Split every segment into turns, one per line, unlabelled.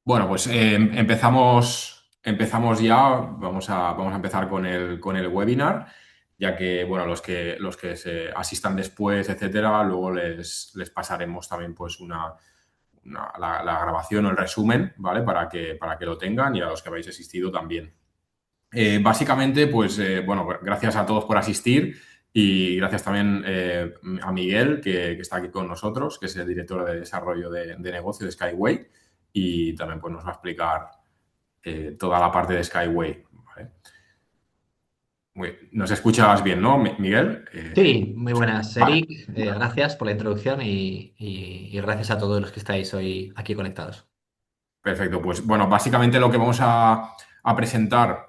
Bueno, pues empezamos ya, vamos a empezar con el webinar, ya que, bueno, los que se asistan después, etcétera, luego les pasaremos también pues la grabación o el resumen, ¿vale? Para que lo tengan y a los que habéis asistido también. Básicamente, pues, bueno, gracias a todos por asistir y gracias también a Miguel, que está aquí con nosotros, que es el director de desarrollo de negocio de Skyway y también pues, nos va a explicar toda la parte de Skyway. ¿Vale? Nos escuchas bien, ¿no, Miguel?
Sí, muy buenas,
Vale,
Eric. Gracias por la introducción y gracias a todos los que estáis hoy aquí conectados.
perfecto. Pues bueno, básicamente lo que vamos a presentar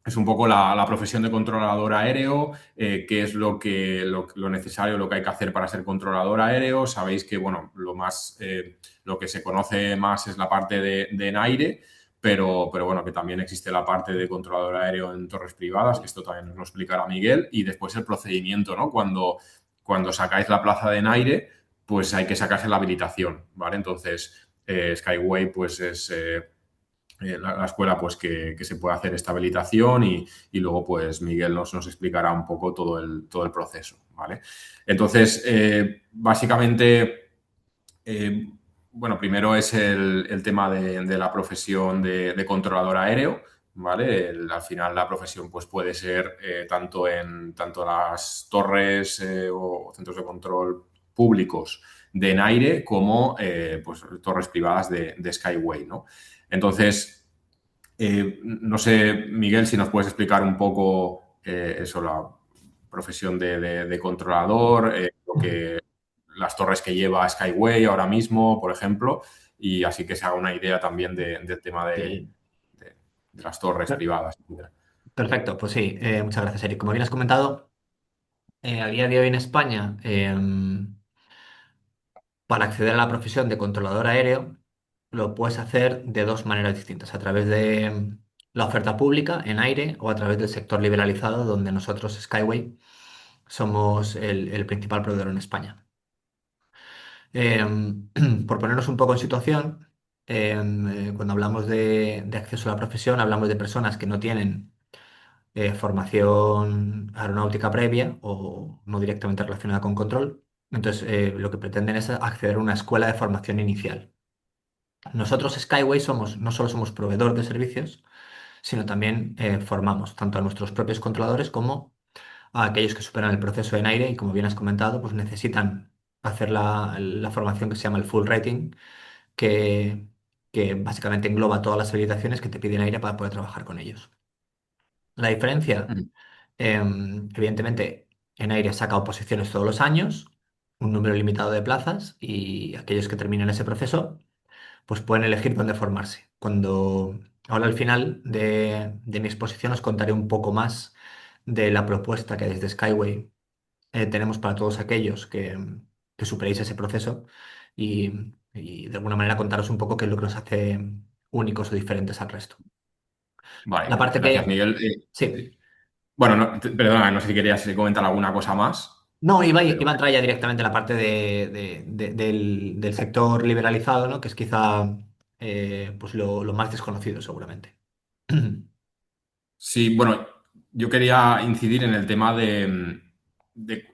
es un poco la profesión de controlador aéreo, qué es lo necesario, lo que hay que hacer para ser controlador aéreo. Sabéis que, bueno, lo que se conoce más es la parte de en aire, pero bueno, que también existe la parte de controlador aéreo en torres privadas, que esto también nos lo explicará Miguel, y después el procedimiento, ¿no? Cuando sacáis la plaza de en aire, pues hay que sacarse la habilitación, ¿vale? Entonces, Skyway, pues es la escuela pues que se puede hacer esta habilitación y luego pues Miguel nos explicará un poco todo el proceso, ¿vale? Entonces, básicamente, eh, bueno, primero es el tema de la profesión de controlador aéreo, ¿vale? Al final la profesión pues puede ser tanto las torres o centros de control públicos de en aire como pues, torres privadas de Skyway, ¿no? Entonces, no sé, Miguel, si nos puedes explicar un poco eso, la profesión de controlador, las torres que lleva Skyway ahora mismo, por ejemplo, y así que se haga una idea también del tema
Sí.
de- de las torres
Per-
privadas, etcétera.
Perfecto, pues sí, muchas gracias, Eric. Como bien has comentado, a día de hoy en España, para acceder a la profesión de controlador aéreo, lo puedes hacer de dos maneras distintas, a través de la oferta pública en aire o a través del sector liberalizado, donde nosotros, Skyway, somos el principal proveedor en España. Por ponernos un poco en situación, cuando hablamos de acceso a la profesión, hablamos de personas que no tienen formación aeronáutica previa o no directamente relacionada con control. Entonces, lo que pretenden es acceder a una escuela de formación inicial. Nosotros, Skyway, no solo somos proveedor de servicios, sino también formamos tanto a nuestros propios controladores como a aquellos que superan el proceso en aire y, como bien has comentado, pues necesitan hacer la formación que se llama el full rating, que, que básicamente engloba todas las habilitaciones que te piden aire para poder trabajar con ellos. La diferencia,
Mm.
evidentemente, en aire saca oposiciones todos los años, un número limitado de plazas y aquellos que terminen ese proceso pues pueden elegir dónde formarse. Ahora al final de mi exposición os contaré un poco más de la propuesta que desde Skyway tenemos para todos aquellos que superéis ese proceso y de alguna manera contaros un poco qué es lo que nos hace únicos o diferentes al resto.
Vale,
La parte
gracias,
que...
Miguel.
Sí.
Bueno, perdona, no sé si querías comentar alguna cosa más,
No,
pero
iba a entrar ya directamente en la parte del sector liberalizado, ¿no? Que es quizá pues lo más desconocido seguramente.
sí, bueno, yo quería incidir en el tema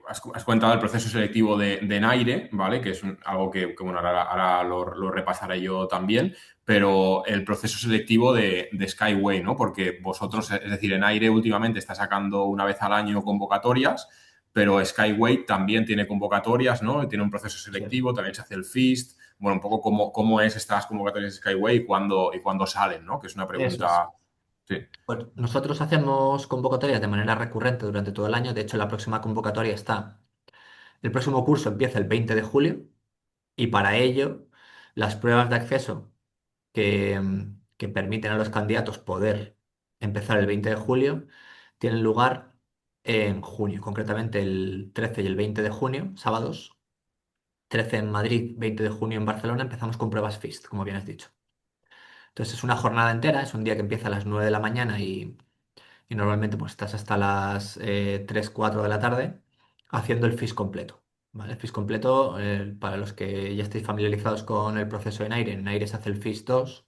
has comentado el proceso selectivo de NAIRE, ¿vale? Que es algo bueno, ahora lo repasaré yo también, pero el proceso selectivo de Skyway, ¿no? Porque vosotros, es decir, en aire últimamente está sacando una vez al año convocatorias, pero Skyway también tiene convocatorias, ¿no? Tiene un proceso
Así es.
selectivo, también se hace el FIST. Bueno, un poco cómo es estas convocatorias de Skyway y cuándo salen, ¿no? Que es una
Eso es.
pregunta. Sí.
Pues nosotros hacemos convocatorias de manera recurrente durante todo el año. De hecho, la próxima convocatoria está. El próximo curso empieza el 20 de julio y para ello las pruebas de acceso que permiten a los candidatos poder empezar el 20 de julio tienen lugar en junio, concretamente el 13 y el 20 de junio, sábados. 13 en Madrid, 20 de junio en Barcelona, empezamos con pruebas FIST, como bien has dicho. Entonces es una jornada entera, es un día que empieza a las 9 de la mañana y normalmente pues estás hasta las 3, 4 de la tarde haciendo el FIS completo. ¿Vale? El FIS completo, para los que ya estéis familiarizados con el proceso en aire se hace el FIS 2,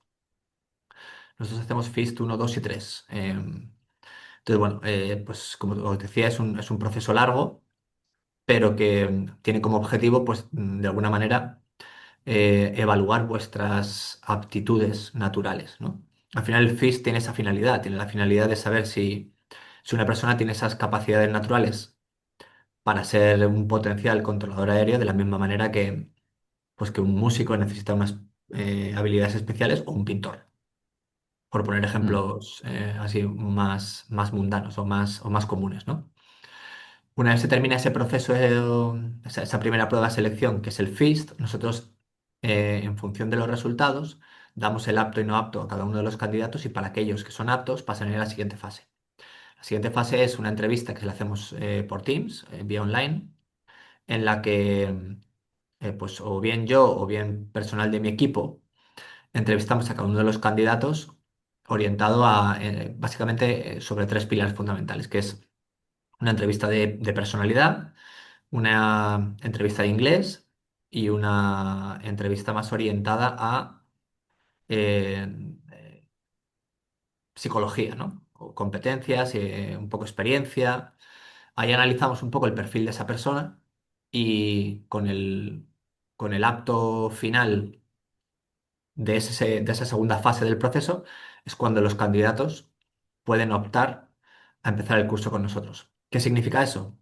Nosotros hacemos FIST 1, 2 y 3. Entonces, bueno, pues como os decía, es un proceso largo, pero que tiene como objetivo, pues de alguna manera, evaluar vuestras aptitudes naturales, ¿no? Al final el FIST tiene esa finalidad, tiene la finalidad de saber si una persona tiene esas capacidades naturales para ser un potencial controlador aéreo, de la misma manera que un músico necesita unas habilidades especiales o un pintor, por poner
Mm,
ejemplos así más mundanos o más comunes, ¿no? Una vez se termina ese proceso, esa primera prueba de selección, que es el FIST, nosotros, en función de los resultados, damos el apto y no apto a cada uno de los candidatos y para aquellos que son aptos pasan a la siguiente fase. La siguiente fase es una entrevista que se la hacemos por Teams, vía online, en la que pues o bien yo o bien personal de mi equipo entrevistamos a cada uno de los candidatos orientado a básicamente sobre tres pilares fundamentales, que es una entrevista de personalidad, una entrevista de inglés y una entrevista más orientada a eh, eh, psicología, ¿no? O competencias, un poco experiencia. Ahí analizamos un poco el perfil de esa persona y con el apto final de esa segunda fase del proceso es cuando los candidatos pueden optar a empezar el curso con nosotros. ¿Qué significa eso?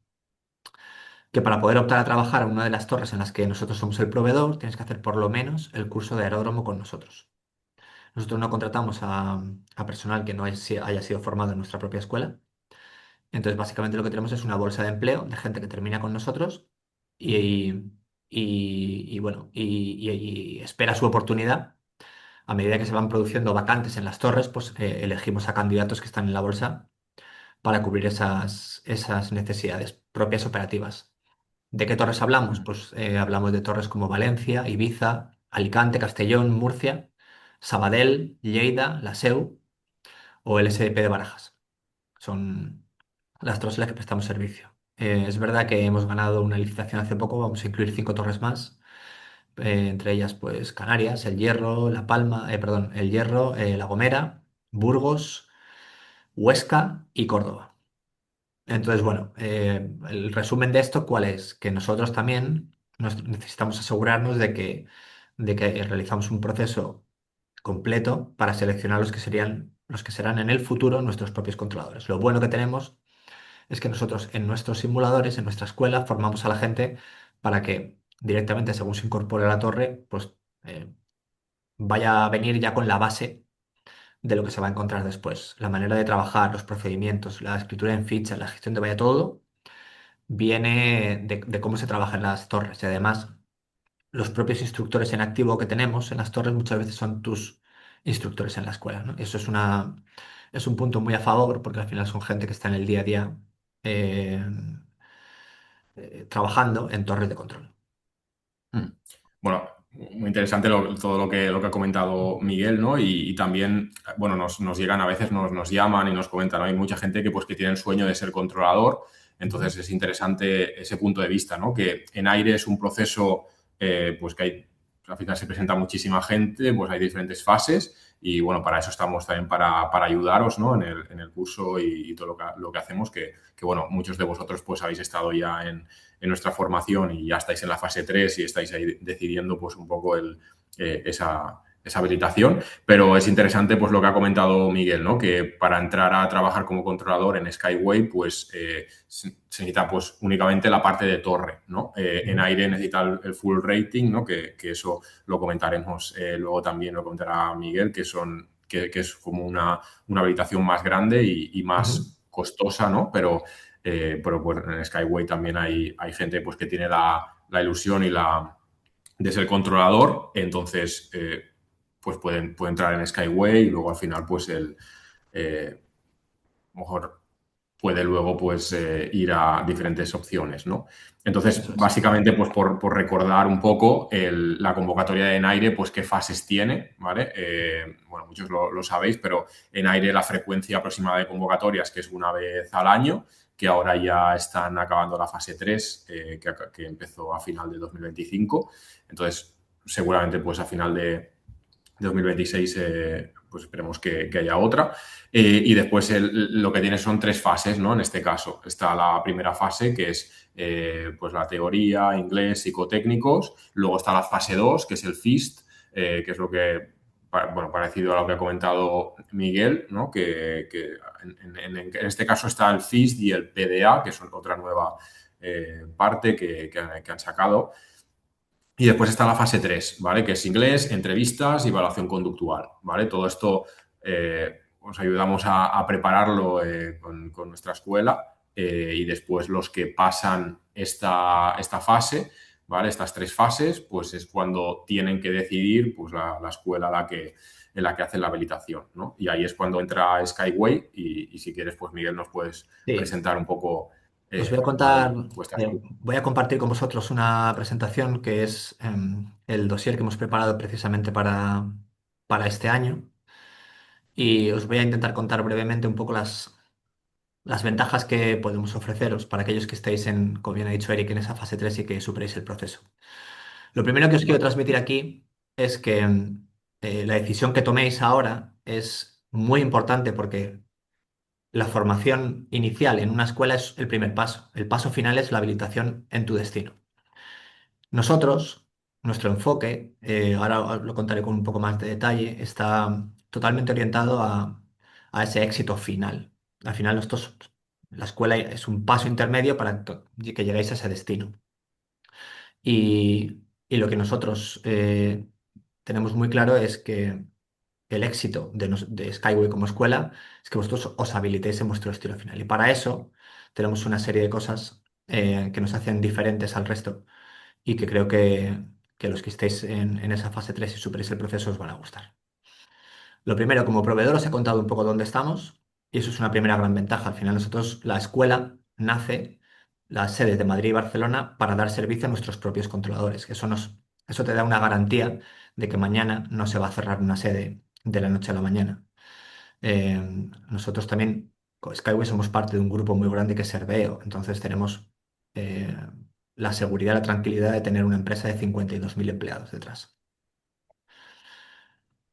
Que para poder optar a trabajar en una de las torres en las que nosotros somos el proveedor, tienes que hacer por lo menos el curso de aeródromo con nosotros. Nosotros no contratamos a personal que no haya sido formado en nuestra propia escuela. Entonces, básicamente lo que tenemos es una bolsa de empleo de gente que termina con nosotros y, bueno, y espera su oportunidad. A medida que se van produciendo vacantes en las torres, pues elegimos a candidatos que están en la bolsa para cubrir esas necesidades propias operativas. ¿De qué torres hablamos?
mm,
Pues hablamos de torres como Valencia, Ibiza, Alicante, Castellón, Murcia, Sabadell, Lleida, La Seu o el SDP de Barajas. Son las torres en las que prestamos servicio. Es verdad que hemos ganado una licitación hace poco, vamos a incluir 5 torres más, entre ellas pues Canarias, El Hierro, La Palma, perdón, El Hierro, La Gomera, Burgos, Huesca y Córdoba. Entonces, bueno, el resumen de esto, ¿cuál es? Que nosotros también necesitamos asegurarnos de que realizamos un proceso completo para seleccionar los que serán en el futuro nuestros propios controladores. Lo bueno que tenemos es que nosotros en nuestros simuladores, en nuestra escuela, formamos a la gente para que directamente, según se incorpore a la torre, pues vaya a venir ya con la base de lo que se va a encontrar después. La manera de trabajar, los procedimientos, la escritura en fichas, la gestión de vaya todo viene de cómo se trabaja en las torres. Y además, los propios instructores en activo que tenemos en las torres muchas veces son tus instructores en la escuela, ¿no? Eso es un punto muy a favor porque al final son gente que está en el día a día eh, trabajando en torres de control.
mm. Bueno, muy interesante todo lo que ha comentado Miguel, ¿no? Y también, bueno, nos llegan a veces, nos llaman y nos comentan, ¿no? Hay mucha gente que, pues, que tiene el sueño de ser controlador,
Ujú.
entonces es interesante ese punto de vista, ¿no? Que en aire es un proceso, pues que hay, al final se presenta muchísima gente, pues hay diferentes fases y, bueno, para eso estamos también para ayudaros, ¿no? En el curso y todo lo que hacemos, que, bueno, muchos de vosotros, pues, habéis estado ya en nuestra formación y ya estáis en la fase 3 y estáis ahí decidiendo pues un poco esa habilitación, pero es interesante pues lo que ha comentado Miguel, ¿no? Que para entrar a trabajar como controlador en Skyway pues se necesita pues únicamente la parte de torre, ¿no? En
Ujú.
aire necesita el full rating, ¿no? Que eso lo comentaremos luego también, lo comentará Miguel, que es como una habilitación más grande y
Ujú.
más costosa, ¿no? Pero pues en Skyway también hay gente pues, que tiene la ilusión de ser controlador, entonces pues puede entrar en Skyway y luego al final pues mejor puede luego pues ir a diferentes opciones, ¿no? Entonces,
Eso es.
básicamente, pues por recordar un poco la convocatoria de Enaire, pues qué fases tiene, ¿vale? Bueno, muchos lo sabéis, pero en aire la frecuencia aproximada de convocatorias, que es una vez al año, que ahora ya están acabando la fase 3, que empezó a final de 2025. Entonces, seguramente pues a final 2026 pues esperemos que haya otra. Y después lo que tienes son tres fases, ¿no? En este caso está la primera fase, que es pues la teoría, inglés, psicotécnicos. Luego está la fase 2 que es el FIST, que es lo que, bueno, parecido a lo que ha comentado Miguel, ¿no? Que en este caso está el FIST y el PDA, que son otra nueva parte que han sacado. Y después está la fase 3, ¿vale? Que es inglés, entrevistas y evaluación conductual, ¿vale? Todo esto os ayudamos a prepararlo con nuestra escuela y después los que pasan esta fase, ¿vale? Estas tres fases, pues es cuando tienen que decidir pues, la escuela en la que hacen la habilitación, ¿no? Y ahí es cuando entra Skyway y si quieres, pues Miguel, nos puedes
Sí,
presentar un poco
os voy a
¿vale?
contar,
Vuestra escuela.
voy a compartir con vosotros una presentación que es el dossier que hemos preparado precisamente para este año y os voy a intentar contar brevemente un poco las ventajas que podemos ofreceros para aquellos que estéis en, como bien ha dicho Eric, en esa fase 3 y que superéis el proceso. Lo primero que os quiero
¿Vale?
transmitir aquí es que la decisión que toméis ahora es muy importante porque la formación inicial en una escuela es el primer paso. El paso final es la habilitación en tu destino. Nosotros, nuestro enfoque, ahora os lo contaré con un poco más de detalle, está totalmente orientado a ese éxito final. Al final, la escuela es un paso intermedio para que lleguéis a ese destino. Y lo que nosotros tenemos muy claro es que el éxito de Skyway como escuela es que vosotros os habilitéis en vuestro destino final. Y para eso tenemos una serie de cosas que nos hacen diferentes al resto y que creo que los que estéis en esa fase 3 y superéis el proceso os van a gustar. Lo primero, como proveedor os he contado un poco dónde estamos y eso es una primera gran ventaja. Al final nosotros, la escuela nace, las sedes de Madrid y Barcelona, para dar servicio a nuestros propios controladores. Eso te da una garantía de que mañana no se va a cerrar una sede de la noche a la mañana. Eh, Nosotros también, con Skyway, somos parte de un grupo muy grande que es Serveo, entonces tenemos eh, la seguridad, la tranquilidad de tener una empresa de 52.000 empleados detrás.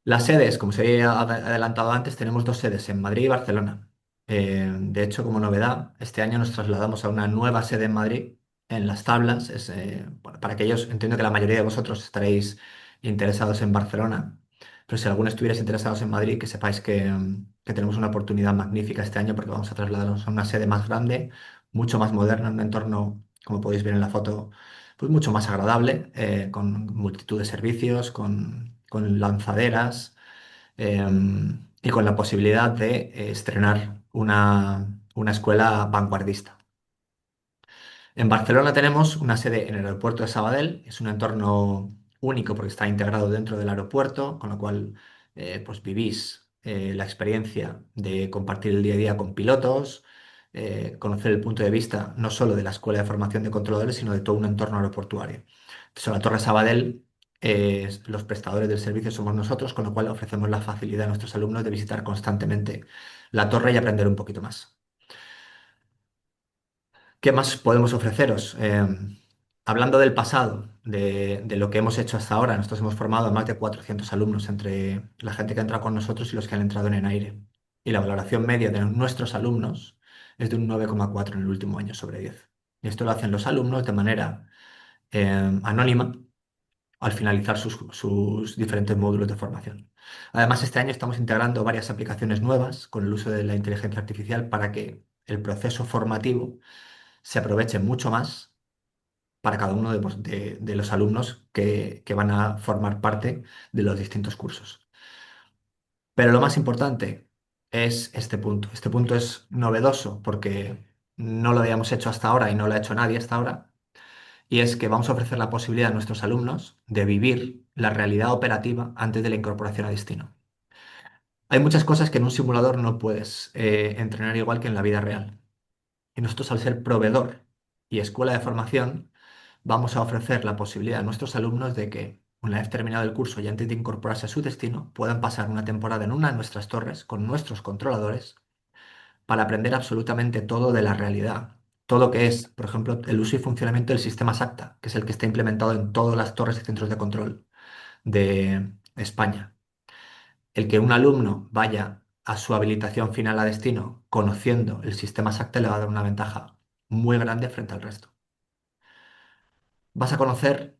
Las sedes, como se había adelantado antes, tenemos dos sedes en Madrid y Barcelona. De hecho, como novedad, este año nos trasladamos a una nueva sede en Madrid, en Las Tablas. Bueno, para aquellos, entiendo que la mayoría de vosotros estaréis interesados en Barcelona, pero si alguno estuvierais interesados en Madrid, que sepáis que tenemos una oportunidad magnífica este año porque vamos a trasladarnos a una sede más grande, mucho más moderna, en un entorno, como podéis ver en la foto, pues mucho más agradable, con multitud de servicios, con lanzaderas y con la posibilidad de estrenar una escuela vanguardista. En Barcelona tenemos una sede en el aeropuerto de Sabadell, es un entorno único porque está integrado dentro del aeropuerto, con lo cual pues vivís la experiencia de compartir el día a día con pilotos, conocer el punto de vista no solo de la Escuela de Formación de Controladores, sino de todo un entorno aeroportuario. Entonces, en la Torre Sabadell, los prestadores del servicio somos nosotros, con lo cual ofrecemos la facilidad a nuestros alumnos de visitar constantemente la torre y aprender un poquito más. ¿Qué más podemos ofreceros? Hablando del pasado, de lo que hemos hecho hasta ahora, nosotros hemos formado a más de 400 alumnos entre la gente que entra con nosotros y los que han entrado en ENAIRE. Y la valoración media de nuestros alumnos es de un 9,4 en el último año sobre 10. Y esto lo hacen los alumnos de manera anónima al finalizar sus diferentes módulos de formación. Además, este año estamos integrando varias aplicaciones nuevas con el uso de la inteligencia artificial para que el proceso formativo se aproveche mucho más para cada uno de los alumnos que van a formar parte de los distintos cursos. Pero lo más importante es este punto. Este punto es novedoso porque no lo habíamos hecho hasta ahora y no lo ha hecho nadie hasta ahora. Y es que vamos a ofrecer la posibilidad a nuestros alumnos de vivir la realidad operativa antes de la incorporación a destino. Hay muchas cosas que en un simulador no puedes entrenar igual que en la vida real. Y nosotros, al ser proveedor y escuela de formación, vamos a ofrecer la posibilidad a nuestros alumnos de que, una vez terminado el curso y antes de incorporarse a su destino, puedan pasar una temporada en una de nuestras torres con nuestros controladores para aprender absolutamente todo de la realidad. Todo lo que es, por ejemplo, el uso y funcionamiento del sistema SACTA, que es el que está implementado en todas las torres y centros de control de España. el que un alumno vaya a su habilitación final a destino conociendo el sistema SACTE le va a dar una ventaja muy grande frente al resto. Vas a conocer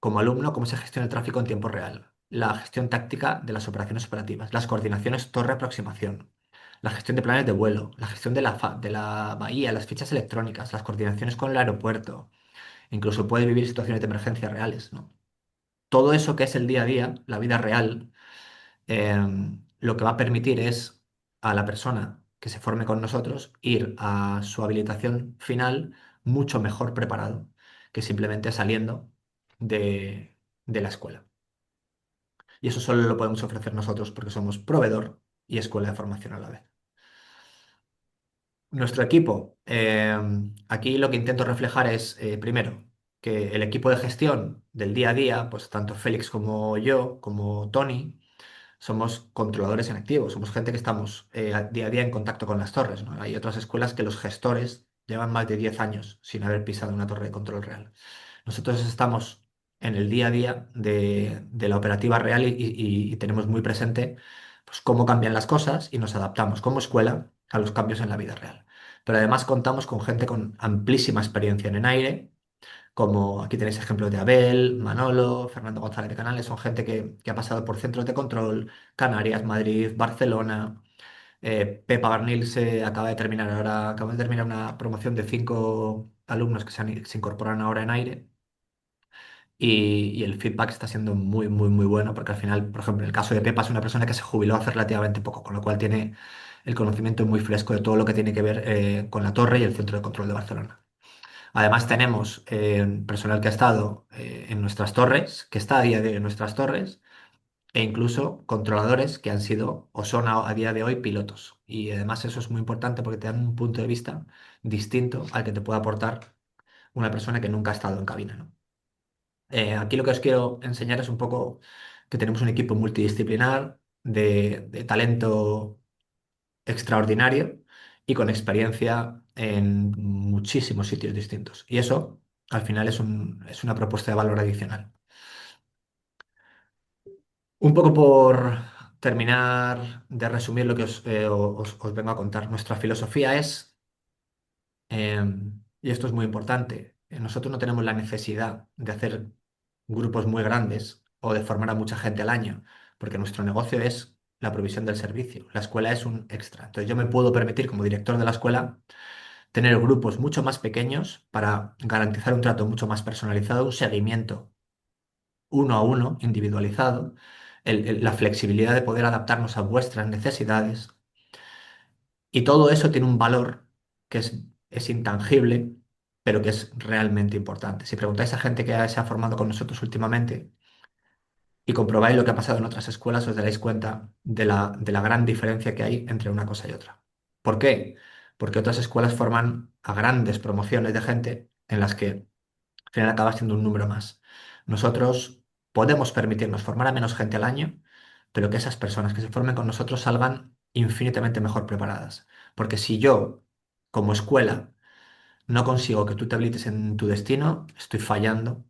como alumno cómo se gestiona el tráfico en tiempo real, la gestión táctica de las operaciones operativas, las coordinaciones torre-aproximación, la gestión de planes de vuelo, la gestión de la bahía, las fichas electrónicas, las coordinaciones con el aeropuerto, incluso puede vivir situaciones de emergencia reales, ¿no? Todo eso que es el día a día, la vida real, lo que va a permitir es a la persona que se forme con nosotros ir a su habilitación final mucho mejor preparado que simplemente saliendo de, de la escuela. Y eso solo lo podemos ofrecer nosotros porque somos proveedor y escuela de formación a la vez. Nuestro equipo, aquí lo que intento reflejar es, primero, que el equipo de gestión del día a día, pues tanto Félix como yo, como Tony, somos controladores en activo, somos gente que estamos día a día en contacto con las torres, ¿no? Hay otras escuelas que los gestores llevan más de 10 años sin haber pisado una torre de control real. Nosotros estamos en el día a día de la operativa real y tenemos muy presente pues, cómo cambian las cosas y nos adaptamos como escuela a los cambios en la vida real. Pero además contamos con gente con amplísima experiencia en aire, como aquí tenéis ejemplos de Abel, Manolo, Fernando González de Canales, son gente que ha pasado por centros de control, Canarias, Madrid, Barcelona. Pepa Barnil acaba de terminar una promoción de 5 alumnos que se incorporan ahora en aire. Y el feedback está siendo muy, muy, muy bueno, porque al final, por ejemplo, en el caso de Pepa es una persona que se jubiló hace relativamente poco, con lo cual tiene el conocimiento muy fresco de todo lo que tiene que ver con la torre y el centro de control de Barcelona. Además tenemos personal que ha estado en nuestras torres, que está a día de hoy en nuestras torres, e incluso controladores que han sido o son a día de hoy pilotos. Y además eso es muy importante porque te dan un punto de vista distinto al que te puede aportar una persona que nunca ha estado en cabina, ¿no? Aquí lo que os quiero enseñar es un poco que tenemos un equipo multidisciplinar de talento extraordinario y con experiencia en muchísimos sitios distintos. Y eso, al final, es una propuesta de valor adicional. Un poco por terminar de resumir lo que os vengo a contar. Nuestra filosofía es, y esto es muy importante, nosotros no tenemos la necesidad de hacer grupos muy grandes o de formar a mucha gente al año, porque nuestro negocio es la provisión del servicio. La escuela es un extra. Entonces yo me puedo permitir, como director de la escuela, tener grupos mucho más pequeños para garantizar un trato mucho más personalizado, un seguimiento uno a uno, individualizado, la flexibilidad de poder adaptarnos a vuestras necesidades. Y todo eso tiene un valor que es intangible, pero que es realmente importante. Si preguntáis a gente que se ha formado con nosotros últimamente y comprobáis lo que ha pasado en otras escuelas, os daréis cuenta de la gran diferencia que hay entre una cosa y otra. ¿Por qué? Porque otras escuelas forman a grandes promociones de gente en las que al final acaba siendo un número más. Nosotros podemos permitirnos formar a menos gente al año, pero que esas personas que se formen con nosotros salgan infinitamente mejor preparadas. Porque si yo, como escuela, no consigo que tú te habilites en tu destino, estoy fallando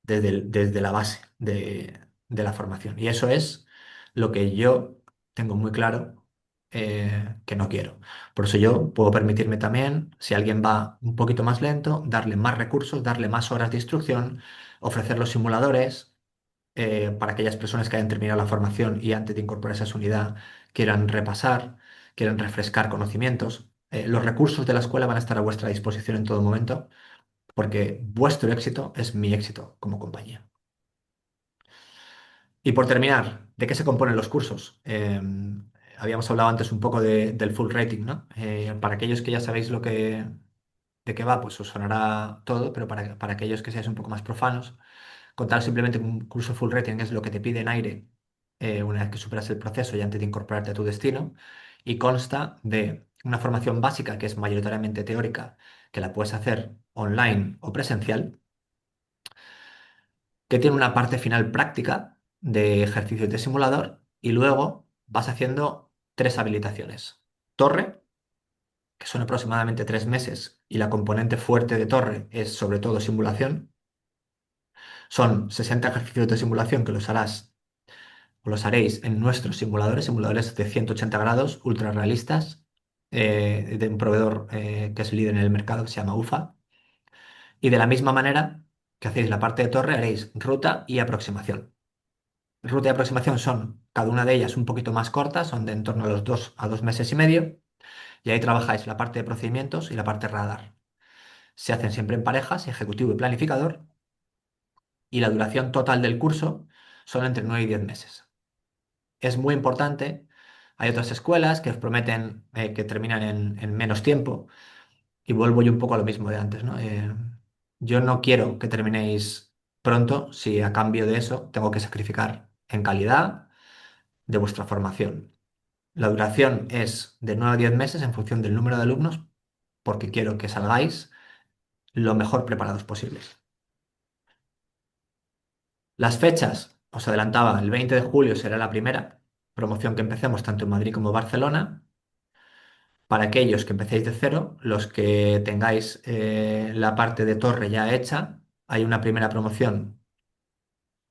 desde la base de la formación. Y eso es lo que yo tengo muy claro que no quiero. Por eso yo puedo permitirme también, si alguien va un poquito más lento, darle más recursos, darle más horas de instrucción, ofrecer los simuladores para aquellas personas que hayan terminado la formación y antes de incorporarse a su unidad quieran repasar, quieran refrescar conocimientos. Los recursos de la escuela van a estar a vuestra disposición en todo momento porque vuestro éxito es mi éxito como compañía. Y por terminar, ¿de qué se componen los cursos? Habíamos hablado antes un poco del full rating, ¿no? Para aquellos que ya sabéis de qué va, pues os sonará todo, pero para aquellos que seáis un poco más profanos, contar simplemente que un curso full rating es lo que te pide en aire una vez que superas el proceso y antes de incorporarte a tu destino, y consta de una formación básica que es mayoritariamente teórica, que la puedes hacer online o presencial, que tiene una parte final práctica de ejercicios de simulador y luego vas haciendo 3 habilitaciones. Torre, que son aproximadamente 3 meses y la componente fuerte de torre es sobre todo simulación. Son 60 ejercicios de simulación que los harás los haréis en nuestros simuladores de 180 grados, ultra realistas, de un proveedor que es líder en el mercado, que se llama UFA. Y de la misma manera que hacéis la parte de torre, haréis ruta y aproximación. Ruta y aproximación son, cada una de ellas, un poquito más cortas, son de en torno a los 2 a 2 meses y medio, y ahí trabajáis la parte de procedimientos y la parte radar. Se hacen siempre en parejas, ejecutivo y planificador, y la duración total del curso son entre 9 y 10 meses. Es muy importante. Hay otras escuelas que os prometen que terminan en menos tiempo, y vuelvo yo un poco a lo mismo de antes, ¿no? Yo no quiero que terminéis pronto si a cambio de eso tengo que sacrificar en calidad de vuestra formación. La duración es de 9 a 10 meses en función del número de alumnos, porque quiero que salgáis lo mejor preparados posibles. Las fechas, os adelantaba, el 20 de julio será la primera promoción que empecemos tanto en Madrid como en Barcelona. Para aquellos que empecéis de cero, los que tengáis la parte de torre ya hecha, hay una primera promoción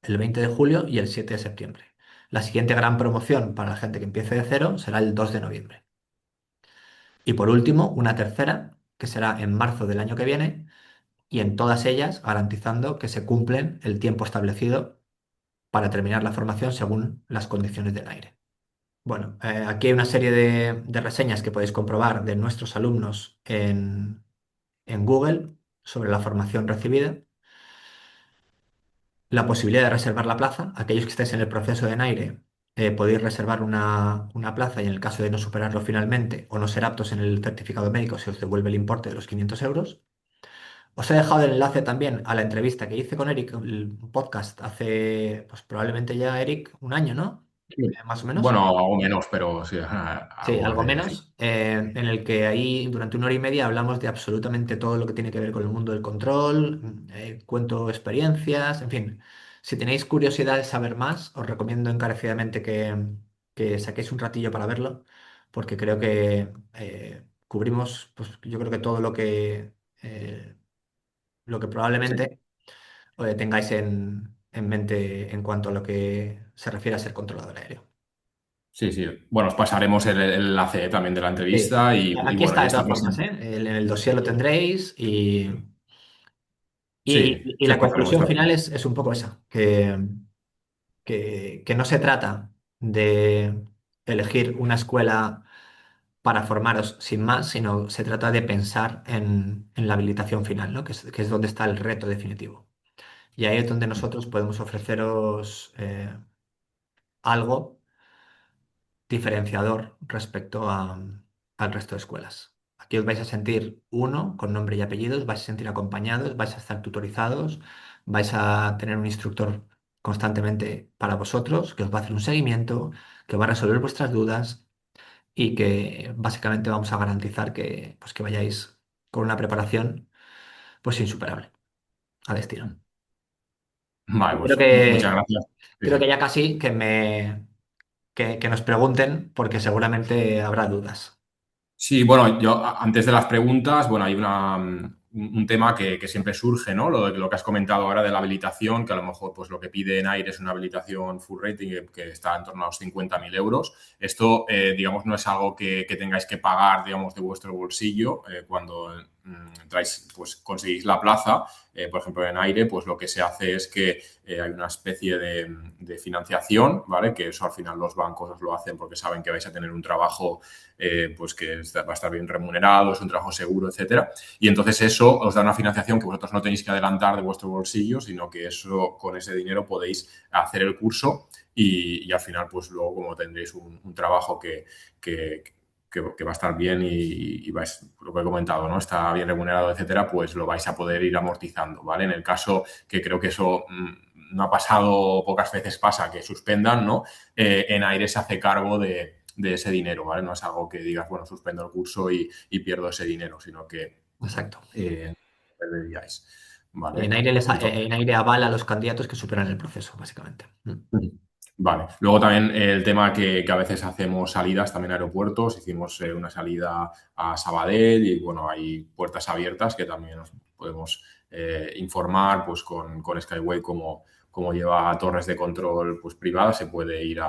el 20 de julio y el 7 de septiembre. La siguiente gran promoción para la gente que empiece de cero será el 2 de noviembre. Y por último, una tercera, que será en marzo del año que viene, y en todas ellas garantizando que se cumplen el tiempo establecido para terminar la formación según las condiciones del aire. Bueno, aquí hay una serie de reseñas que podéis comprobar de nuestros alumnos en Google sobre la formación recibida. La posibilidad de reservar la plaza. Aquellos que estéis en el proceso de NAIRE, podéis reservar una plaza, y en el caso de no superarlo finalmente o no ser aptos en el certificado médico, se os devuelve el importe de los 500 euros. Os he dejado el enlace también a la entrevista que hice con Eric, el podcast, hace, pues probablemente ya, Eric, un año, ¿no?
Sí.
Más o menos.
Bueno, algo menos, pero sí,
Sí,
algo
algo
de sí.
menos, en el que ahí durante una hora y media hablamos de absolutamente todo lo que tiene que ver con el mundo del control, cuento experiencias, en fin. Si tenéis curiosidad de saber más, os recomiendo encarecidamente que saquéis un ratillo para verlo, porque creo que cubrimos, pues yo creo que todo lo que
Sí.
probablemente tengáis en mente en cuanto a lo que se refiere a ser controlador aéreo.
Sí, sí. Bueno, os pasaremos el enlace también de la
Sí.
entrevista y
Aquí
bueno,
está
y
de
esta
todas formas, ¿eh?
presentación.
En el dossier lo tendréis,
Sí,
y
sí,
la
pasaremos
conclusión
esta.
final es un poco esa, que no se trata de elegir una escuela para formaros sin más, sino se trata de pensar en la habilitación final, ¿no? Que es donde está el reto definitivo. Y ahí es donde nosotros podemos ofreceros algo diferenciador respecto al resto de escuelas. Aquí os vais a sentir uno con nombre y apellidos, vais a sentir acompañados, vais a estar tutorizados, vais a tener un instructor constantemente para vosotros, que os va a hacer un seguimiento, que va a resolver vuestras dudas, y que básicamente vamos a garantizar que, pues, que vayáis con una preparación pues insuperable, a destino.
Vale,
Y creo
pues muchas
que,
gracias. Sí,
creo que
sí.
ya casi que nos pregunten, porque seguramente habrá dudas.
Sí, bueno, yo antes de las preguntas, bueno, hay un tema que siempre surge, ¿no? Lo que has comentado ahora de la habilitación, que a lo mejor pues lo que pide en aire es una habilitación full rating que está en torno a los 50.000 euros. Esto, digamos, no es algo que tengáis que pagar, digamos, de vuestro bolsillo cuando pues conseguís la plaza. Por ejemplo, en aire, pues lo que se hace es que hay una especie de financiación, ¿vale? Que eso al final los bancos os lo hacen porque saben que vais a tener un trabajo pues que va a estar bien remunerado, es un trabajo seguro, etcétera. Y entonces eso os da una financiación que vosotros no tenéis que adelantar de vuestro bolsillo, sino que eso, con ese dinero podéis hacer el curso y al final, pues luego como tendréis un trabajo que, que va a estar bien y vais, lo que he comentado, ¿no? Está bien remunerado, etcétera, pues lo vais a poder ir amortizando, ¿vale? En el caso que creo que eso no ha pasado, pocas veces pasa, que suspendan, ¿no? En aire se hace cargo de ese dinero, ¿vale? No es algo que digas, bueno, suspendo el curso y pierdo ese dinero, sino que
Exacto.
perderíais,
En
¿vale?
aire,
Entonces,
en aire avala a los candidatos que superan el proceso, básicamente.
vale. Luego también el tema que a veces hacemos salidas también a aeropuertos. Hicimos una salida a Sabadell y bueno, hay puertas abiertas que también nos podemos informar pues, con Skyway cómo lleva torres de control pues, privadas, se puede ir
Por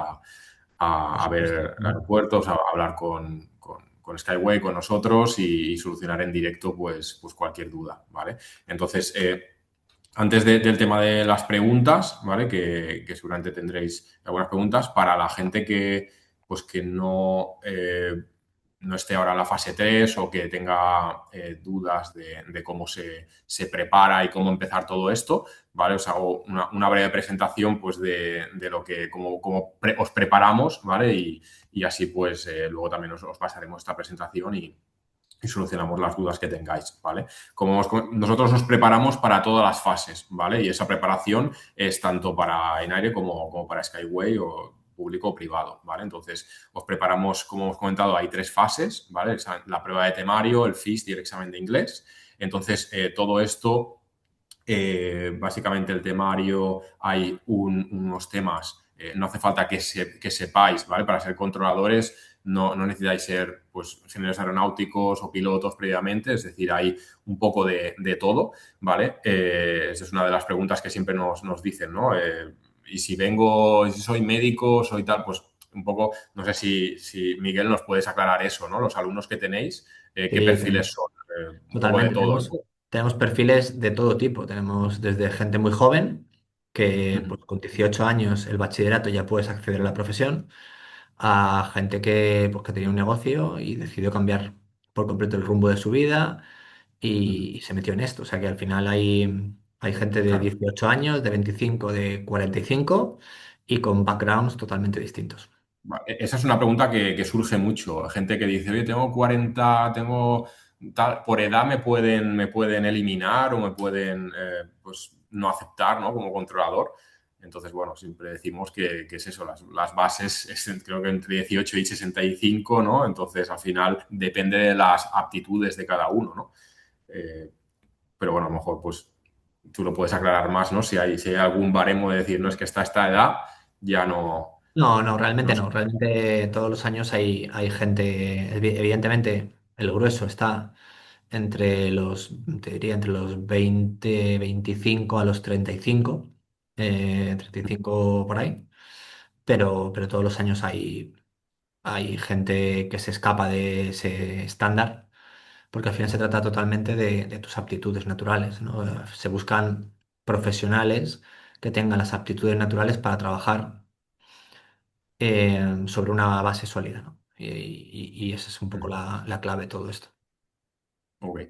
a
supuesto.
ver aeropuertos, a hablar con Skyway, con nosotros y solucionar en directo pues cualquier duda, ¿vale? Entonces, antes del tema de las preguntas, ¿vale? Que seguramente tendréis algunas preguntas para la gente pues que no esté ahora en la fase 3 o que tenga dudas de cómo se prepara y cómo empezar todo esto, ¿vale? Os hago una breve presentación pues de lo que, os preparamos, ¿vale? Y así pues luego también os pasaremos esta presentación y solucionamos las dudas que tengáis, ¿vale? Nosotros nos preparamos para todas las fases, ¿vale? Y esa preparación es tanto para en aire como para Skyway o público o privado, ¿vale? Entonces, os preparamos, como hemos comentado, hay 3 fases, ¿vale? La prueba de temario, el FIST y el examen de inglés. Entonces, todo esto, básicamente el temario, hay unos temas, no hace falta que sepáis, ¿vale? Para ser controladores no necesitáis ser pues, ingenieros aeronáuticos o pilotos previamente, es decir, hay un poco de todo, ¿vale? Esa es una de las preguntas que siempre nos dicen, ¿no? Y si si soy médico, soy tal, pues un poco, no sé si Miguel nos puedes aclarar eso, ¿no? Los alumnos que tenéis, ¿qué
Sí,
perfiles son? Un poco de
totalmente.
todo,
Tenemos perfiles de todo tipo. Tenemos desde gente muy joven, que
¿no?
pues, con 18 años el bachillerato ya puedes acceder a la profesión, a gente que, pues, que tenía un negocio y decidió cambiar por completo el rumbo de su vida
Ujú.
y se metió en esto. O sea que al final hay gente de
Claro.
18 años, de 25, de 45 y con backgrounds totalmente distintos.
Esa es una pregunta que surge mucho. Gente que dice, oye, tengo 40, tengo tal, por edad me pueden eliminar o me pueden pues, no aceptar, ¿no? Como controlador. Entonces, bueno, siempre decimos que es eso, las bases creo que entre 18 y 65, ¿no? Entonces, al final depende de las aptitudes de cada uno, ¿no? Eh, pero bueno, a lo mejor pues tú lo puedes aclarar más, ¿no? Si hay algún baremo de decir, no es que está esta edad, ya
No, no, realmente
no
no. Realmente todos los años hay gente, evidentemente el grueso está entre te diría, entre los 20 25 a los 35, 35 por ahí, pero todos los años hay gente que se escapa de ese estándar, porque al final se trata totalmente de tus aptitudes naturales, ¿no? Se buscan profesionales que tengan las aptitudes naturales para trabajar sobre una base sólida, ¿no? Y esa es un poco la clave de todo esto.
Ok.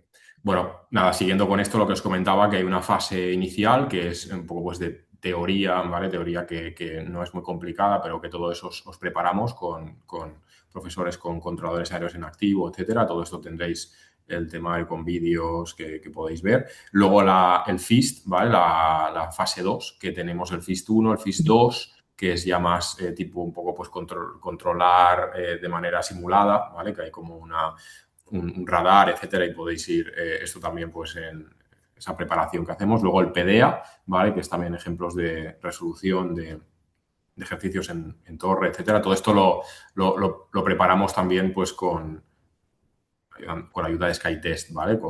Bueno, nada, siguiendo con esto, lo que os comentaba, que hay una fase inicial que es un poco pues, de teoría, ¿vale? Teoría que no es muy complicada, pero que todo eso os preparamos con profesores, con controladores aéreos en activo, etcétera. Todo esto tendréis el temario con vídeos que podéis ver. Luego el FIST, ¿vale? La fase 2 que tenemos el FIST 1, el FIST 2 que es ya más tipo un poco pues controlar de manera simulada, ¿vale? Que hay como un radar, etcétera, y podéis ir esto también pues en esa preparación que hacemos. Luego el PDA, ¿vale? Que es también ejemplos de resolución de ejercicios en torre, etcétera. Todo esto lo preparamos también pues con ayuda de SkyTest, ¿vale?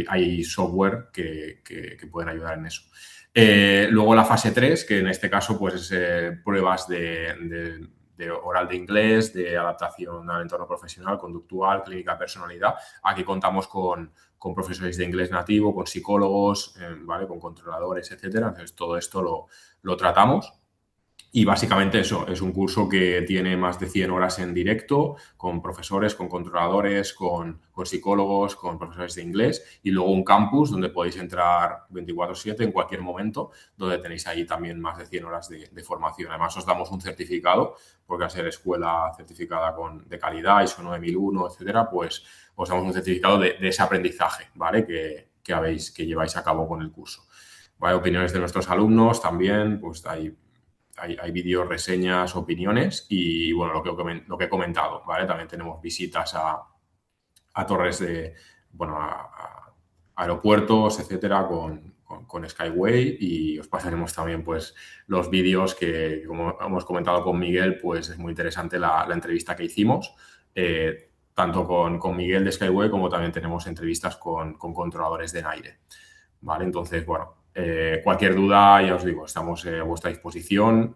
Hay software que pueden ayudar en eso. Luego la fase 3 que en este caso pues es pruebas de oral de inglés, de adaptación al entorno profesional, conductual, clínica, personalidad. Aquí contamos con profesores de inglés nativo, con psicólogos, ¿vale? Con controladores, etcétera. Entonces, todo esto lo tratamos. Y básicamente eso, es un curso que tiene más de 100 horas en directo, con profesores, con controladores, con psicólogos, con profesores de inglés, y luego un campus donde podéis entrar 24/7 en cualquier momento, donde tenéis ahí también más de 100 horas de formación. Además, os damos un certificado, porque al ser escuela certificada de calidad, ISO 9001, etcétera, pues os damos un certificado de ese aprendizaje, ¿vale? Que lleváis a cabo con el curso. ¿Vale? Opiniones de nuestros alumnos también, pues hay vídeos, reseñas, opiniones y, bueno, lo que he comentado, ¿vale? También tenemos visitas a torres bueno, a aeropuertos, etcétera, con Skyway y os pasaremos también, pues, los vídeos que, como hemos comentado con Miguel, pues es muy interesante la entrevista que hicimos, tanto con Miguel de Skyway como también tenemos entrevistas con controladores de aire. ¿vale? Entonces, bueno, cualquier duda, ya os digo, estamos a vuestra disposición,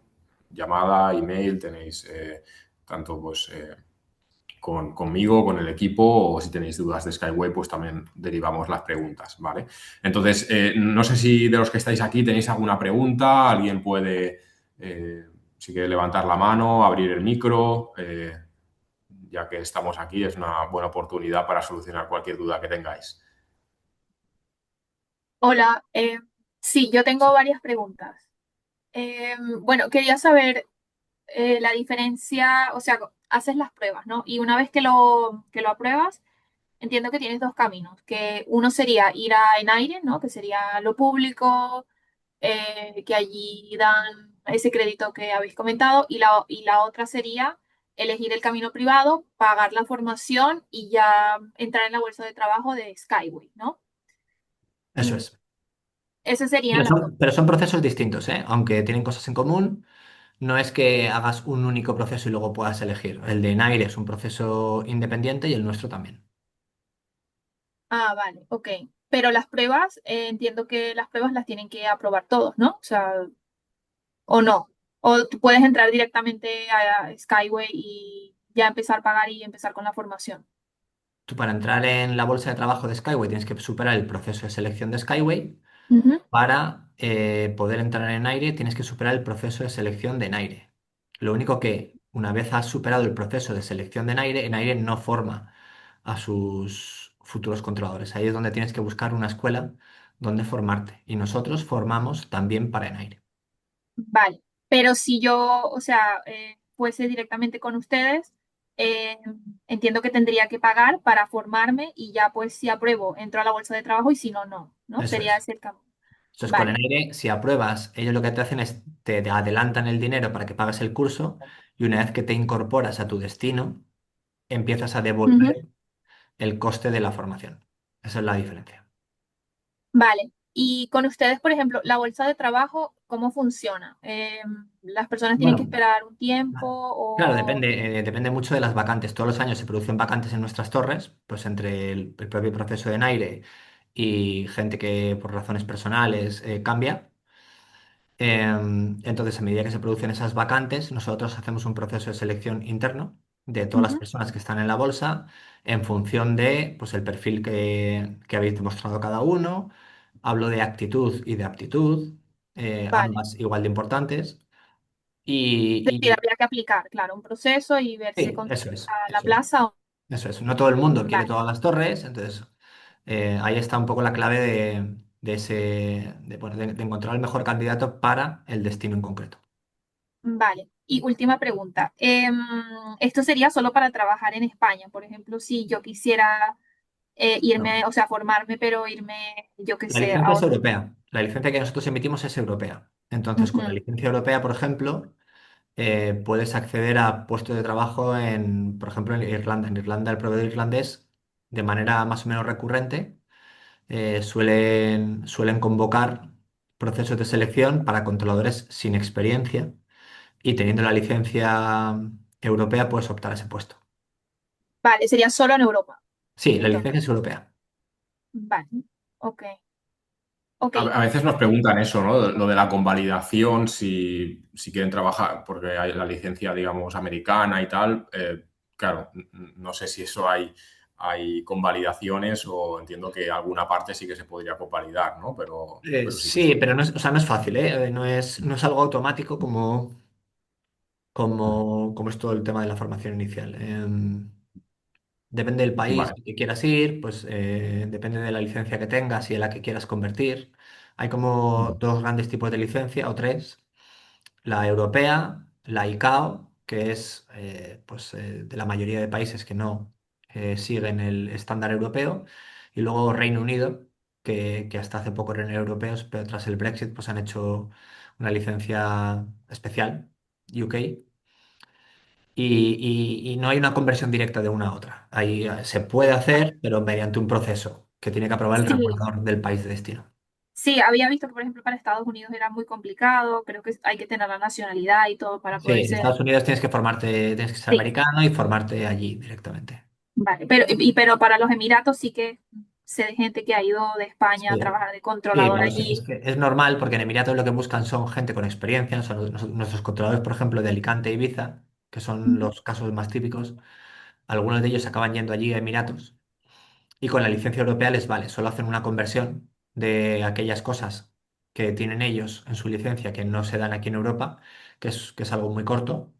llamada, email, tenéis tanto pues conmigo, con el equipo, o si tenéis dudas de Skyway, pues también derivamos las preguntas, ¿vale? Entonces, no sé si de los que estáis aquí tenéis alguna pregunta, alguien puede, si quiere levantar la mano, abrir el micro, ya que estamos aquí, es una buena oportunidad para solucionar cualquier duda que tengáis.
Hola, sí, yo tengo
Sí.
varias preguntas. Bueno, quería saber la diferencia, o sea, haces las pruebas, ¿no? Y una vez que lo apruebas, entiendo que tienes dos caminos, que uno sería ir a Enaire, ¿no? Que sería lo público, que allí dan ese crédito que habéis comentado, y la otra sería elegir el camino privado, pagar la formación y ya entrar en la bolsa de trabajo de Skyway, ¿no?
Eso
Mm,
es.
Esas serían las dos.
Pero son procesos distintos, ¿eh? Aunque tienen cosas en común, no es que hagas un único proceso y luego puedas elegir. El de Naire es un proceso independiente y el nuestro también.
Ah, vale, ok. Pero las pruebas, entiendo que las pruebas las tienen que aprobar todos, ¿no? O sea, o no. O tú puedes entrar directamente a Skyway y ya empezar a pagar y empezar con la formación.
Tú para entrar en la bolsa de trabajo de Skyway tienes que superar el proceso de selección de Skyway.
Ujú.
Para poder entrar en Naire tienes que superar el proceso de selección de Naire. Lo único que una vez has superado el proceso de selección de Naire, Naire no forma a sus futuros controladores. Ahí es donde tienes que buscar una escuela donde formarte. Y nosotros formamos también para Naire.
Vale. Pero si yo, o sea, fuese directamente con ustedes, eh, entiendo que tendría que pagar para formarme y ya pues si apruebo, entro a la bolsa de trabajo y si no, no, ¿no?
Eso
Sería
es.
ese el camino.
Entonces, con
Vale.
Enaire, si apruebas, ellos lo que te hacen es te adelantan el dinero para que pagues el curso y una vez que te incorporas a tu destino, empiezas a
Ujú.
devolver el coste de la formación. Esa es la diferencia.
Vale. Y con ustedes, por ejemplo, la bolsa de trabajo, ¿cómo funciona? ¿Las personas tienen que
Bueno,
esperar un tiempo
claro,
o...?
depende mucho de las vacantes. Todos los años se producen vacantes en nuestras torres, pues entre el propio proceso de Naire y gente que por razones personales cambia. Entonces, a medida que se producen esas vacantes, nosotros hacemos un proceso de selección interno de todas las
Ujú.
personas que están en la bolsa en función de pues, el perfil que habéis demostrado cada uno. Hablo de actitud y de aptitud,
Vale.
ambas igual de importantes.
Es decir,
Y,
habría que aplicar, claro, un proceso y ver si
sí,
consigue la
eso es.
plaza o...
Eso es. No todo el mundo quiere
Vale,
todas las torres, entonces ahí está un poco la clave bueno, de encontrar el mejor candidato para el destino en concreto.
vale. Y última pregunta. Esto sería solo para trabajar en España. Por ejemplo, si yo quisiera
No.
irme, o sea, formarme, pero irme, yo qué
La
sé,
licencia
a
es
otro.
europea. La licencia que nosotros emitimos es europea. Entonces, con la
Ujú.
licencia europea, por ejemplo, puedes acceder a puestos de trabajo por ejemplo, en Irlanda. En Irlanda, el proveedor irlandés, de manera más o menos recurrente, suelen convocar procesos de selección para controladores sin experiencia y teniendo la licencia europea puedes optar a ese puesto.
Vale, sería solo en Europa.
Sí, la
Entonces,
licencia es europea.
vale. Ok. Ok.
A veces nos preguntan eso, ¿no? Lo de la convalidación, si quieren trabajar, porque hay la licencia, digamos, americana y tal. Claro, no sé si eso hay convalidaciones o entiendo que alguna parte sí que se podría convalidar, ¿no? Pero sí que
Sí,
sí.
pero no es, o sea, no es fácil, ¿eh? No es algo automático como es todo el tema de la formación inicial. Depende del país
Vale.
al que quieras ir, pues depende de la licencia que tengas y en la que quieras convertir. Hay como dos grandes tipos de licencia o tres. La europea, la ICAO, que es pues, de la mayoría de países que no siguen el estándar europeo, y luego Reino Unido, que hasta hace poco eran europeos, pero tras el Brexit pues han hecho una licencia especial, UK, y no hay una conversión directa de una a otra. Ahí se puede hacer, pero mediante un proceso que tiene que aprobar el
Sí,
regulador del país de destino.
sí, había visto que, por ejemplo, para Estados Unidos era muy complicado. Creo que hay que tener la nacionalidad y todo para
Sí,
poder
en
ser.
Estados Unidos tienes que formarte, tienes que ser
Sí,
americano y formarte allí directamente.
vale. Pero para los Emiratos sí que. sé de gente que ha ido de España a
Sí.
trabajar de
Sí,
controlador
no, es
allí.
que es normal porque en Emiratos lo que buscan son gente con experiencia. Son nuestros controladores, por ejemplo, de Alicante e Ibiza, que son
Ujú.
los casos más típicos. Algunos de ellos acaban yendo allí a Emiratos y con la licencia europea les vale. Solo hacen una conversión de aquellas cosas que tienen ellos en su licencia que no se dan aquí en Europa, que es algo muy corto,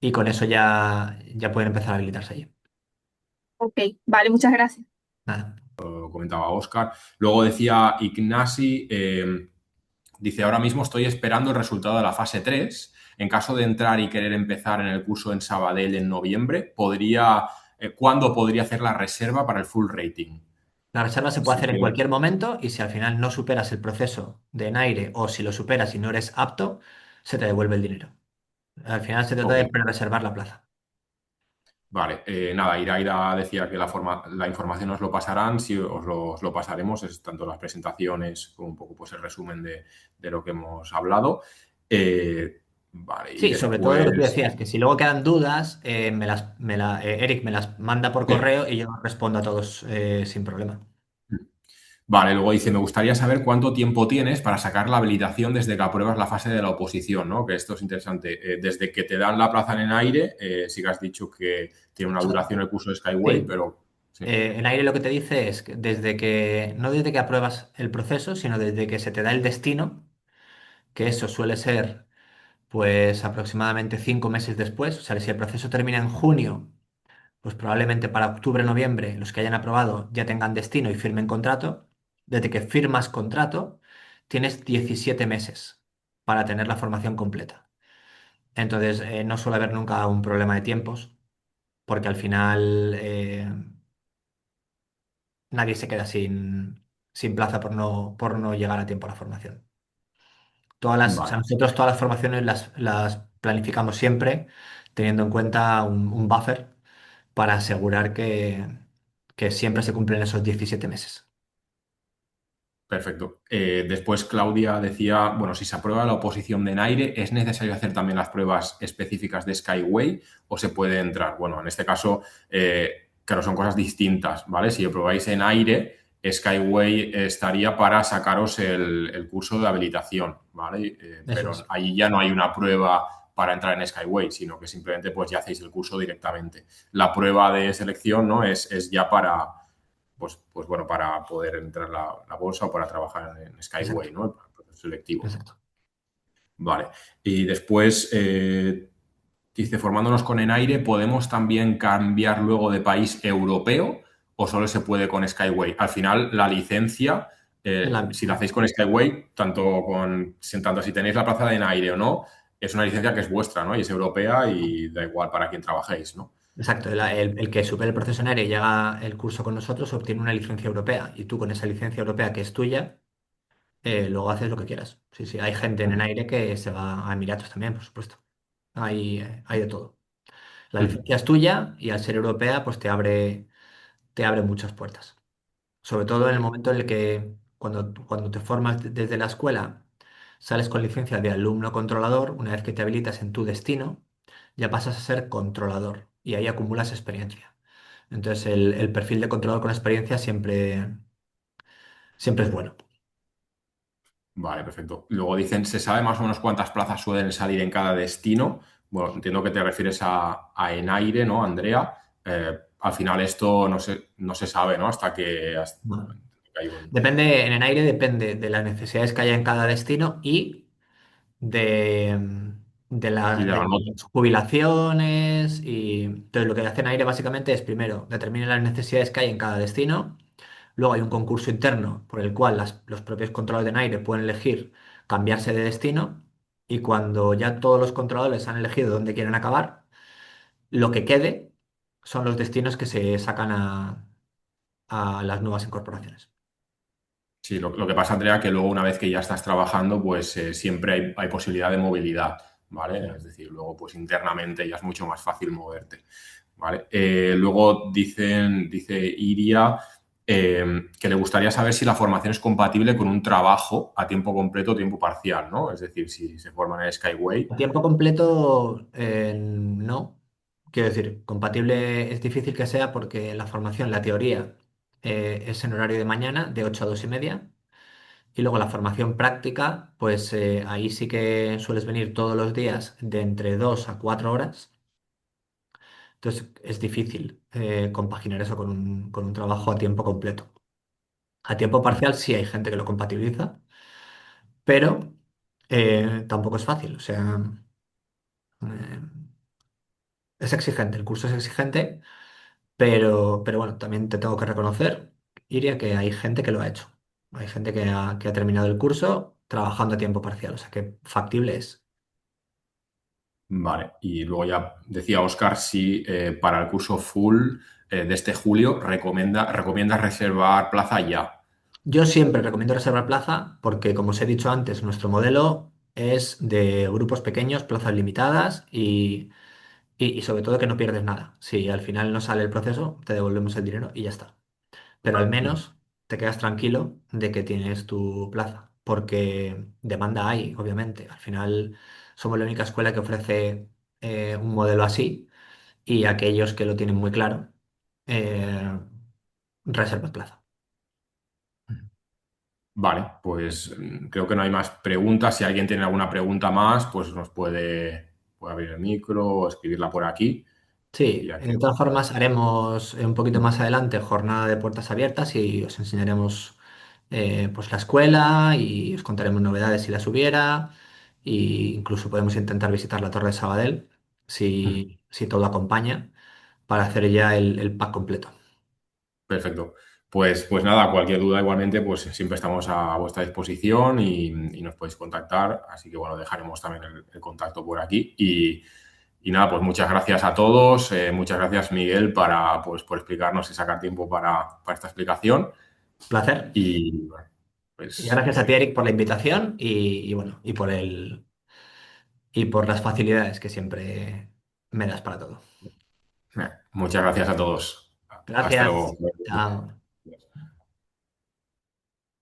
y con eso ya pueden empezar a habilitarse allí.
Ok, vale, muchas gracias.
Nada.
Lo comentaba Oscar. Luego decía Ignasi, dice, ahora mismo estoy esperando el resultado de la fase 3. En caso de entrar y querer empezar en el curso en Sabadell en noviembre, ¿cuándo podría hacer la reserva para el full rating?
La reserva se puede
Si
hacer en
quiero-
cualquier momento y si al final no superas el proceso de NAIRE o si lo superas y no eres apto, se te devuelve el dinero. Al final se trata
Ok,
de pre-reservar la plaza.
vale. Nada, Iraida decía que la información os lo pasarán, si os lo pasaremos, es tanto las presentaciones como un poco pues, el resumen de lo que hemos hablado. Vale, y
Sí, sobre todo lo que tú
después...
decías, que si luego quedan dudas, Eric me las manda por
Sí.
correo y yo respondo a todos sin problema.
Vale, luego dice, me gustaría saber cuánto tiempo tienes para sacar la habilitación desde que apruebas la fase de la oposición, ¿no? Que esto es interesante. Desde que te dan la plaza en el aire, sí que has dicho que tiene una duración el curso de Skyway,
Sí,
pero sí.
en aire lo que te dice es que no desde que apruebas el proceso, sino desde que se te da el destino, que eso suele ser pues aproximadamente 5 meses después. O sea, si el proceso termina en junio, pues probablemente para octubre, noviembre, los que hayan aprobado ya tengan destino y firmen contrato. Desde que firmas contrato, tienes 17 meses para tener la formación completa. Entonces, no suele haber nunca un problema de tiempos, porque al final nadie se queda sin plaza por no llegar a tiempo a la formación. O sea,
Vale,
nosotros todas las formaciones las planificamos siempre teniendo en cuenta un buffer para asegurar que siempre se cumplen esos 17 meses.
perfecto. Después Claudia decía, bueno, si se aprueba la oposición de Naire, ¿es necesario hacer también las pruebas específicas de Skyway o se puede entrar? Bueno, en este caso, claro, son cosas distintas, ¿vale? Si aprobáis en aire, Skyway estaría para sacaros el curso de habilitación, ¿vale?
Eso
Pero
es.
ahí ya no hay una prueba para entrar en Skyway, sino que simplemente pues ya hacéis el curso directamente. La prueba de selección, ¿no? Es ya pues bueno, para poder entrar la bolsa o para trabajar en
Exacto.
Skyway, ¿no? El proceso selectivo.
Exacto.
Vale. Y después, dice, formándonos con Enaire, ¿podemos también cambiar luego de país europeo o solo se puede con Skyway? Al final, la licencia,
Es la
si la
misma.
hacéis con Skyway, tanto si tenéis la plaza de Enaire o no, es una licencia que es vuestra, ¿no? Y es europea y da igual para quién trabajéis, ¿no?
Exacto. El que supere el proceso en aire y llega el curso con nosotros obtiene una licencia europea. Y tú con esa licencia europea que es tuya, luego haces lo que quieras. Sí, sí. Hay gente en el aire que se va a Emiratos también, por supuesto. Hay de todo. La licencia es tuya y al ser europea, pues te abre muchas puertas. Sobre todo en el momento en el que cuando te formas desde la escuela, sales con licencia de alumno controlador, una vez que te habilitas en tu destino, ya pasas a ser controlador y ahí acumulas experiencia. Entonces el perfil de controlador con experiencia siempre es bueno.
Vale, perfecto. Luego dicen, ¿se sabe más o menos cuántas plazas suelen salir en cada destino? Bueno, entiendo que te refieres a Enaire, ¿no, Andrea? Al final esto no se sabe, ¿no? Hasta
Bueno,
que hay un...
en el aire depende de las necesidades que haya en cada destino y de
Y de la nota.
las jubilaciones y entonces lo que hacen aire básicamente es primero determinar las necesidades que hay en cada destino, luego hay un concurso interno por el cual los propios controladores de aire pueden elegir cambiarse de destino y cuando ya todos los controladores han elegido dónde quieren acabar, lo que quede son los destinos que se sacan a las nuevas incorporaciones.
Sí, lo que pasa, Andrea, que luego una vez que ya estás trabajando, pues siempre hay posibilidad de movilidad, ¿vale? Es decir, luego pues internamente ya es mucho más fácil moverte, ¿vale? Luego dice Iria que le gustaría saber si la formación es compatible con un trabajo a tiempo completo o tiempo parcial, ¿no? Es decir, si se forman en Skyway.
A tiempo completo, no. Quiero decir, compatible es difícil que sea porque la formación, la teoría, es en horario de mañana, de 8 a 2 y media. Y luego la formación práctica, pues ahí sí que sueles venir todos los días de entre 2 a 4 horas. Entonces es difícil compaginar eso con un trabajo a tiempo completo. A tiempo parcial sí hay gente que lo compatibiliza, pero tampoco es fácil. O sea, eh, es exigente, el curso es exigente, pero bueno, también te tengo que reconocer, Iria, que hay gente que lo ha hecho. Hay gente que ha terminado el curso trabajando a tiempo parcial, o sea que factible es.
Vale, y luego ya decía Oscar si para el curso full de este julio recomiendas reservar plaza ya.
Yo siempre recomiendo reservar plaza porque, como os he dicho antes, nuestro modelo es de grupos pequeños, plazas limitadas y sobre todo que no pierdes nada. Si al final no sale el proceso, te devolvemos el dinero y ya está. Pero al menos te quedas tranquilo de que tienes tu plaza, porque demanda hay, obviamente. Al final somos la única escuela que ofrece un modelo así y aquellos que lo tienen muy claro, eh, reservan plaza.
Vale, pues creo que no hay más preguntas. Si alguien tiene alguna pregunta más, pues nos puede abrir el micro o escribirla por aquí. Y
Sí,
aquí.
de todas formas haremos un poquito más adelante jornada de puertas abiertas y os enseñaremos pues la escuela y os contaremos novedades si las hubiera e incluso podemos intentar visitar la Torre de Sabadell si todo acompaña para hacer ya el pack completo.
Perfecto. Pues nada, cualquier duda igualmente, pues siempre estamos a vuestra disposición y nos podéis contactar. Así que bueno, dejaremos también el contacto por aquí. Y nada, pues muchas gracias a todos. Muchas gracias, Miguel, pues, por explicarnos y sacar tiempo para esta explicación.
Placer.
Y bueno,
Y
pues
gracias a ti, Eric, por la invitación y bueno, y por las facilidades que siempre me das para todo.
muchas gracias a todos. Hasta luego.
Gracias. Chao.